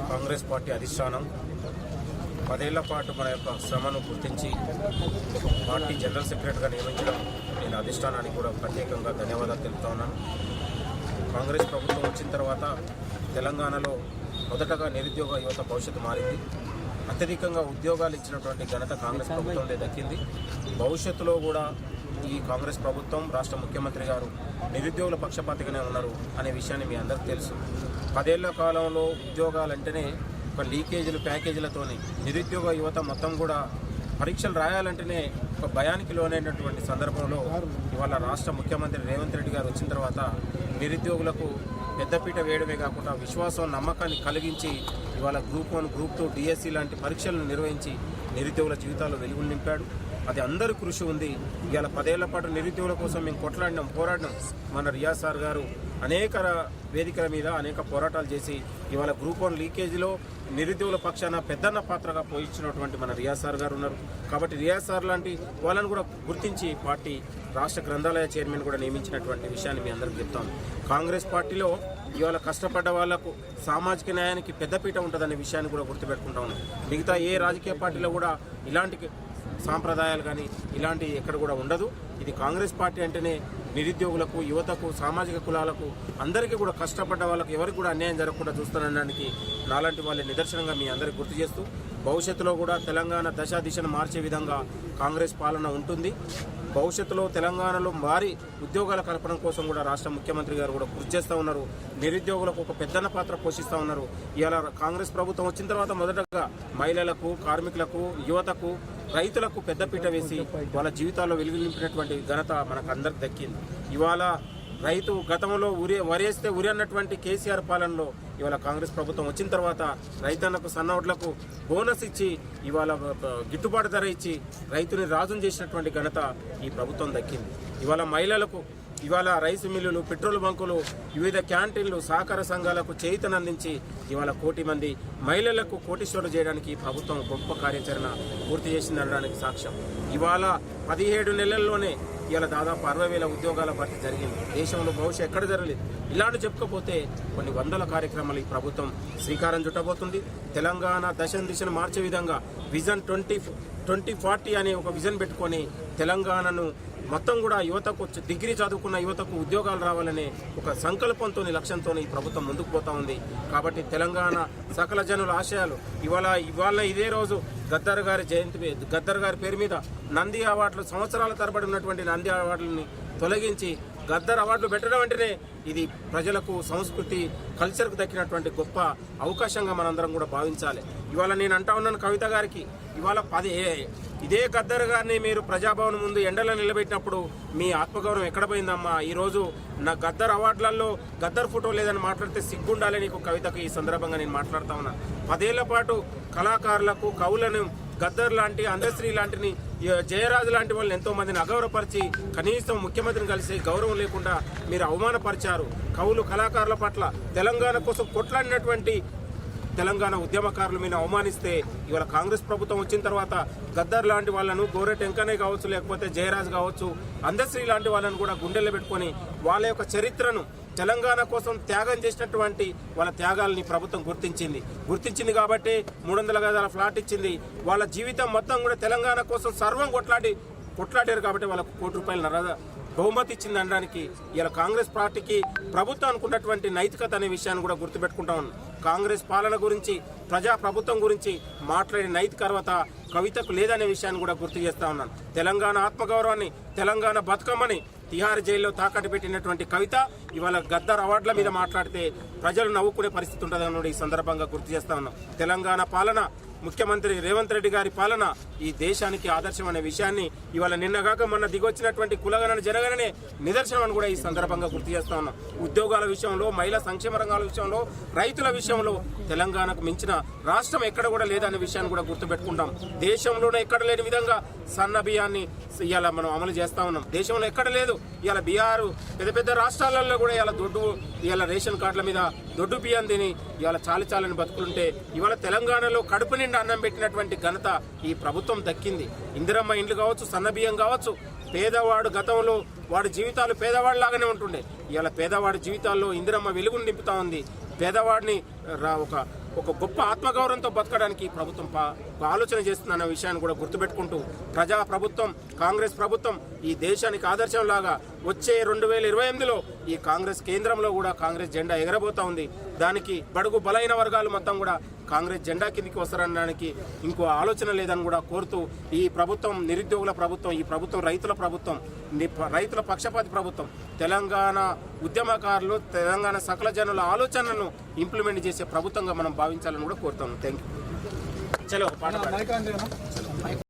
Congress party అధిష్టానం 10 ఏళ్ల పాటు మన యొక్క శ్రమను గుర్తించి పార్టీ జనరల్ సెక్రటరీగా నియమించడం నేను అధిష్టానానికి కూడా ప్రత్యేకంగా ధన్యవాదాలు తెలుపుతా ఉన్నాను. కాంగ్రెస్ ప్రభుత్వం వచ్చిన తర్వాత తెలంగాణలో మొదటగా నిరుద్యోగ యువత భవిష్యత్తు మారింది. అత్యధికంగా ఉద్యోగాలు ఇచ్చినటువంటి ఘనత కాంగ్రెస్ ప్రభుత్వంలో దక్కింది. భవిష్యత్తులో కూడా ఈ కాంగ్రెస్ ప్రభుత్వం రాష్ట్ర ముఖ్యమంత్రి గారు నిరుద్యోగుల పక్షపాతిగానే ఉన్నారు అనే విషయాన్ని మీ అందరికీ తెలుసు. 10 ఏళ్ల కాలంలో ఉద్యోగాలంటేనే ఒక లీకేజీలు ప్యాకేజీలతోని నిరుద్యోగ యువత మొత్తం కూడా పరీక్షలు రాయాలంటేనే ఒక భయానికి లోనైనటువంటి సందర్భంలో ఇవాళ రాష్ట్ర ముఖ్యమంత్రి రేవంత్ రెడ్డి గారు వచ్చిన తర్వాత నిరుద్యోగులకు పెద్దపీట వేయడమే కాకుండా విశ్వాసం నమ్మకాన్ని కలిగించి ఇవాళ గ్రూప్ 1, గ్రూప్ 2, డిఎస్సి లాంటి పరీక్షలను నిర్వహించి నిరుద్యోగుల జీవితాల్లో వెలుగులు నింపాడు. అది అందరి కృషి ఉంది. ఇవాళ 10 ఏళ్ల పాటు నిరుద్యోగుల కోసం మేము కొట్లాడినాం, పోరాడినాం. మన రియాజ్ సార్ గారు అనేక వేదికల మీద అనేక పోరాటాలు చేసి ఇవాళ గ్రూప్ 1 లీకేజీలో నిరుద్యోగుల పక్షాన పెద్దన్న పాత్రగా పోయించినటువంటి మన రియాజ్ సార్ గారు ఉన్నారు. కాబట్టి రియాజ్ సార్ లాంటి వాళ్ళని కూడా గుర్తించి పార్టీ రాష్ట్ర గ్రంథాలయ చైర్మన్ కూడా నియమించినటువంటి విషయాన్ని మీ అందరికీ చెప్తాను. కాంగ్రెస్ పార్టీలో ఇవాళ కష్టపడ్డ వాళ్లకు సామాజిక న్యాయానికి పెద్దపీట ఉంటుందనే విషయాన్ని కూడా గుర్తుపెట్టుకుంటా ఉన్నాం. మిగతా ఏ రాజకీయ పార్టీలో కూడా ఇలాంటి సాంప్రదాయాలు కానీ ఇలాంటి ఎక్కడ కూడా ఉండదు. ఇది కాంగ్రెస్ పార్టీ అంటేనే నిరుద్యోగులకు, యువతకు, సామాజిక కులాలకు అందరికీ కూడా కష్టపడ్డ వాళ్ళకు ఎవరికి కూడా అన్యాయం జరగకుండా చూస్తానడానికి నాలాంటి వాళ్ళ నిదర్శనంగా మీ అందరికీ గుర్తు చేస్తూ భవిష్యత్తులో కూడా తెలంగాణ దిశను మార్చే విధంగా కాంగ్రెస్ పాలన ఉంటుంది. భవిష్యత్తులో తెలంగాణలో భారీ ఉద్యోగాల కల్పన కోసం కూడా రాష్ట్ర ముఖ్యమంత్రి గారు కూడా కృషి చేస్తూ ఉన్నారు. నిరుద్యోగులకు ఒక పెద్దన్న పాత్ర పోషిస్తూ ఉన్నారు. ఇవాళ కాంగ్రెస్ ప్రభుత్వం వచ్చిన తర్వాత మొదటగా మహిళలకు, కార్మికులకు, యువతకు, రైతులకు పెద్దపీట వేసి వాళ్ళ జీవితాల్లో వెలుగు నింపినటువంటి ఘనత మనకు అందరికి దక్కింది. ఇవాళ రైతు గతంలో వరేస్తే ఉరి అన్నటువంటి కేసీఆర్ పాలనలో ఇవాళ కాంగ్రెస్ ప్రభుత్వం వచ్చిన తర్వాత రైతన్నకు, సన్నోడ్లకు బోనస్ ఇచ్చి ఇవాళ గిట్టుబాటు ధర ఇచ్చి రైతుని రాజును చేసినటువంటి ఘనత ఈ ప్రభుత్వం దక్కింది. ఇవాళ మహిళలకు ఇవాళ రైస్ మిల్లులు, పెట్రోల్ బంకులు, వివిధ క్యాంటీన్లు, సహకార సంఘాలకు చేయూతనందించి ఇవాళ 1 కోటి మంది మహిళలకు కోటీశ్వరులు చేయడానికి ఈ ప్రభుత్వం గొప్ప కార్యాచరణ పూర్తి చేసిందనడానికి సాక్ష్యం. ఇవాళ 17 నెలల్లోనే ఇవాళ దాదాపు 60,000 ఉద్యోగాల భర్తీ జరిగింది. దేశంలో బహుశా ఎక్కడ జరగలేదు. ఇలాంటి చెప్పుకపోతే కొన్ని వందల కార్యక్రమాలు ఈ ప్రభుత్వం శ్రీకారం చుట్టబోతుంది. తెలంగాణ దిశను మార్చే విధంగా విజన్ 2040 అనే ఒక విజన్ పెట్టుకొని తెలంగాణను మొత్తం కూడా యువతకు, డిగ్రీ చదువుకున్న యువతకు ఉద్యోగాలు రావాలనే ఒక సంకల్పంతో, లక్ష్యంతో ఈ ప్రభుత్వం ముందుకు పోతా ఉంది. కాబట్టి తెలంగాణ సకల జనుల ఆశయాలు ఇవాళ ఇదే రోజు గద్దర్ గారి జయంతి, గద్దర్ గారి పేరు మీద నంది అవార్డులు, సంవత్సరాల తరబడి ఉన్నటువంటి నంది అవార్డులని తొలగించి గద్దర్ అవార్డులు పెట్టడం అంటేనే ఇది ప్రజలకు, సంస్కృతి, కల్చర్కు దక్కినటువంటి గొప్ప అవకాశంగా మనందరం కూడా భావించాలి. ఇవాళ నేను అంటా ఉన్నాను కవిత గారికి, ఇవాళ ఇదే గద్దర్ గారిని మీరు ప్రజాభవన్ ముందు ఎండలో నిలబెట్టినప్పుడు మీ ఆత్మగౌరవం ఎక్కడ పోయిందమ్మా? ఈరోజు నా గద్దర్ అవార్డులలో గద్దర్ ఫోటో లేదని మాట్లాడితే సిగ్గుండాలి నీకు కవితకు. ఈ సందర్భంగా నేను మాట్లాడుతా ఉన్నా. 10 ఏళ్ల పాటు కళాకారులకు, కవులను, గద్దర్ లాంటి, అందశ్రీ లాంటిని, జయరాజు లాంటి వాళ్ళని ఎంతో మందిని అగౌరవపరిచి కనీసం ముఖ్యమంత్రిని కలిసి గౌరవం లేకుండా మీరు అవమానపరిచారు. కవులు, కళాకారుల పట్ల తెలంగాణ కోసం కొట్లాడినటువంటి తెలంగాణ ఉద్యమకారులు మీరు అవమానిస్తే ఇవాళ కాంగ్రెస్ ప్రభుత్వం వచ్చిన తర్వాత గద్దర్ లాంటి వాళ్ళను, గోరెట్ వెంకయ్య కావచ్చు, లేకపోతే జయరాజ్ కావచ్చు, అందశ్రీ లాంటి వాళ్ళను కూడా గుండెల్లో పెట్టుకొని వాళ్ళ యొక్క చరిత్రను, తెలంగాణ కోసం త్యాగం చేసినటువంటి వాళ్ళ త్యాగాలని ప్రభుత్వం గుర్తించింది కాబట్టి 300 గజాల ఫ్లాట్ ఇచ్చింది. వాళ్ళ జీవితం మొత్తం కూడా తెలంగాణ కోసం సర్వం కొట్లాడారు కాబట్టి వాళ్ళకు ₹1 కోటి బహుమతి ఇచ్చింది అనడానికి ఇలా కాంగ్రెస్ పార్టీకి ప్రభుత్వం అనుకున్నటువంటి నైతికత అనే విషయాన్ని కూడా గుర్తుపెట్టుకుంటా ఉన్నాం. కాంగ్రెస్ పాలన గురించి, ప్రజా ప్రభుత్వం గురించి మాట్లాడే నైతికత కవితకు లేదనే విషయాన్ని కూడా గుర్తు చేస్తా ఉన్నాను. తెలంగాణ ఆత్మగౌరవాన్ని, తెలంగాణ బతుకమ్మని తిహార్ జైల్లో తాకట్టు పెట్టినటువంటి కవిత ఇవాళ గద్దర్ అవార్డుల మీద మాట్లాడితే ప్రజలు నవ్వుకునే పరిస్థితి ఉంటుందని ఈ సందర్భంగా గుర్తు చేస్తా ఉన్నాం. తెలంగాణ పాలన, ముఖ్యమంత్రి రేవంత్ రెడ్డి గారి పాలన ఈ దేశానికి ఆదర్శం అనే విషయాన్ని ఇవాళ నిన్నగాక మొన్న దిగొచ్చినటువంటి కులగణన జరగననే నిదర్శనం అని కూడా ఈ సందర్భంగా గుర్తు చేస్తా ఉన్నాం. ఉద్యోగాల విషయంలో, మహిళా సంక్షేమ రంగాల విషయంలో, రైతుల విషయంలో తెలంగాణకు మించిన రాష్ట్రం ఎక్కడ కూడా లేదనే విషయాన్ని కూడా గుర్తుపెట్టుకుంటాం. దేశంలోనే ఎక్కడ లేని విధంగా సన్న బియ్యాన్ని ఇవాళ మనం అమలు చేస్తా ఉన్నాం. దేశంలో ఎక్కడ లేదు. ఇవాళ బీహారు, పెద్ద రాష్ట్రాలలో కూడా ఇవాళ రేషన్ కార్డుల మీద దొడ్డు బియ్యం తిని ఇవాళ చాలని బతుకులుంటే ఇవాళ తెలంగాణలో కడుపు నిండా అన్నం పెట్టినటువంటి ఘనత ఈ ప్రభుత్వం దక్కింది. ఇందిరమ్మ ఇండ్లు కావచ్చు, సన్న బియ్యం కావచ్చు, పేదవాడు గతంలో వాడి జీవితాలు పేదవాడిలాగానే ఉంటుండే. ఇవాళ పేదవాడి జీవితాల్లో ఇందిరమ్మ వెలుగును నింపుతా ఉంది. పేదవాడిని ఒక ఒక గొప్ప ఆత్మగౌరవంతో బతకడానికి ఈ ప్రభుత్వం ఆలోచన చేస్తుందన్న విషయాన్ని కూడా గుర్తుపెట్టుకుంటూ ప్రజా ప్రభుత్వం, కాంగ్రెస్ ప్రభుత్వం ఈ దేశానికి ఆదర్శంలాగా వచ్చే 2028లో ఈ కాంగ్రెస్ కేంద్రంలో కూడా కాంగ్రెస్ జెండా ఎగరబోతా ఉంది. దానికి బడుగు బలైన వర్గాలు మొత్తం కూడా కాంగ్రెస్ జెండా కిందికి వస్తారనడానికి ఇంకో ఆలోచన లేదని కూడా కోరుతూ ఈ ప్రభుత్వం నిరుద్యోగుల ప్రభుత్వం, ఈ ప్రభుత్వం రైతుల ప్రభుత్వం, రైతుల పక్షపాతి ప్రభుత్వం, తెలంగాణ ఉద్యమకారులు, తెలంగాణ సకల జనుల ఆలోచనలను ఇంప్లిమెంట్ చేసే ప్రభుత్వంగా మనం భావించాలని కూడా కోరుతాము. Thank you. చలో పాట